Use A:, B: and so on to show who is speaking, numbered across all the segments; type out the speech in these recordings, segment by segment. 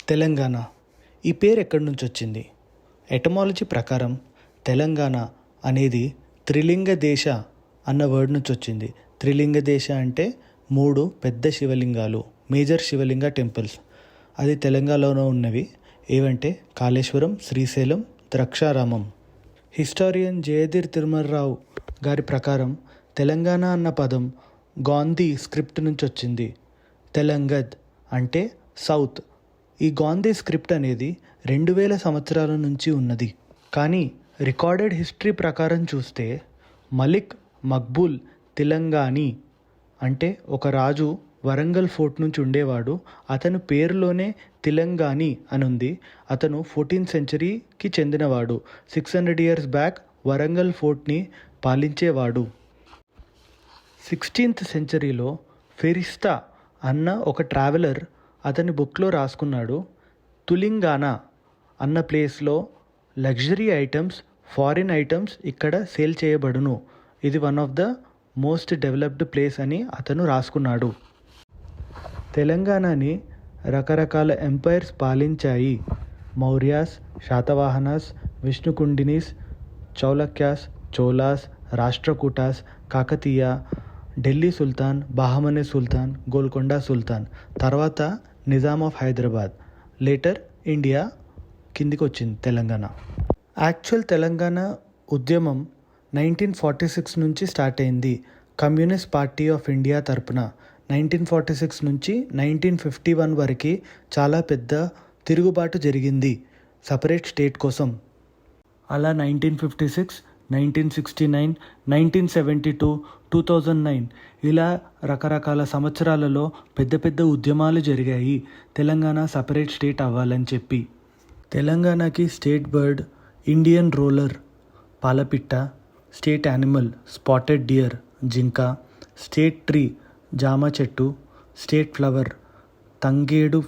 A: తెలంగాణ ఈ పేరు ఎక్కడి నుంచి వచ్చింది? ఎటమాలజీ ప్రకారం తెలంగాణ అనేది త్రిలింగ దేశ అన్న వర్డ్ నుంచి వచ్చింది. త్రిలింగ దేశ అంటే 3 పెద్ద శివలింగాలు, మేజర్ శివలింగ టెంపుల్స్. అది తెలంగాణలో ఉన్నవి ఏవంటే కాళేశ్వరం, శ్రీశైలం, ద్రాక్షారామం. హిస్టారియన్ జయధీర్ తిరుమలరావు గారి ప్రకారం తెలంగాణ అన్న పదం గాంధీ స్క్రిప్ట్ నుంచి వచ్చింది. తెలంగద్ అంటే సౌత్. ఈ గాంధీ స్క్రిప్ట్ అనేది 2000 సంవత్సరాల నుంచి ఉన్నది. కానీ రికార్డెడ్ హిస్టరీ ప్రకారం చూస్తే మలిక్ మక్బూల్ తిలంగాణి అంటే ఒక రాజు వరంగల్ ఫోర్ట్ నుంచి ఉండేవాడు. అతను పేరులోనే తిలంగాణి అని ఉంది. అతను 14th సెంచరీకి చెందినవాడు. 600 years బ్యాక్ వరంగల్ ఫోర్ట్ని పాలించేవాడు. 16th సెంచరీలో ఫెరిస్తా అన్న ఒక ట్రావెలర్ అతని బుక్లో రాసుకున్నాడు, తులింగానా అన్న ప్లేస్లో లగ్జరీ ఐటమ్స్, ఫారిన్ ఐటమ్స్ ఇక్కడ సేల్ చేయబడును. ఇది one of the most developed place అని అతను రాసుకున్నాడు. తెలంగాణని రకరకాల ఎంపైర్స్ పాలించాయి. మౌర్యాస్, శాతవాహనాస్, విష్ణుకుండినీస్, చౌలక్యాస్, చోలాస్, రాష్ట్రకూటాస్, కాకతీయ, ఢిల్లీ సుల్తాన్, బహమనీ సుల్తాన్, గోల్కొండ సుల్తాన్, తర్వాత Nizam of Hyderabad, later India కిందికి వచ్చింది తెలంగాణ. యాక్చువల్ తెలంగాణ ఉద్యమం 1946 నుంచి స్టార్ట్ అయింది. కమ్యూనిస్ట్ పార్టీ ఆఫ్ ఇండియా తరపున 1946 నుంచి 1951 వరకు చాలా పెద్ద తిరుగుబాటు జరిగింది సపరేట్ స్టేట్ కోసం. అలా 1956, 1969, 1972, 2009 ఇలా రకరకాల సంవత్సరాలలో పెద్ద పెద్ద ఉద్యమాలు జరిగాయి తెలంగాణ సపరేట్ స్టేట్ అవ్వాలని చెప్పి. తెలంగాణకి స్టేట్ బర్డ్ ఇండియన్ రోలర్ పాలపిట్ట, స్టేట్ యానిమల్ స్పాటెడ్ డియర్ జింక, స్టేట్ ట్రీ జామ చెట్టు, స్టేట్ ఫ్లవర్ తంగేడు.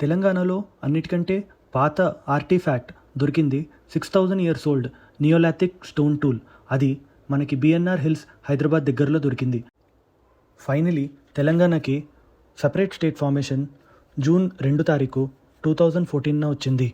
A: తెలంగాణలో అన్నిటికంటే పాత ఆర్టిఫాక్ట్ దొరికింది 6000 years old నియోలాథిక్ స్టోన్ టూల్. అది మనకి బిఎన్ఆర్ హిల్స్ హైదరాబాద్ దగ్గరలో దొరికింది. ఫైనలీ తెలంగాణకి సపరేట్ స్టేట్ ఫార్మేషన్ జూన్ 2, 2014 వచ్చింది.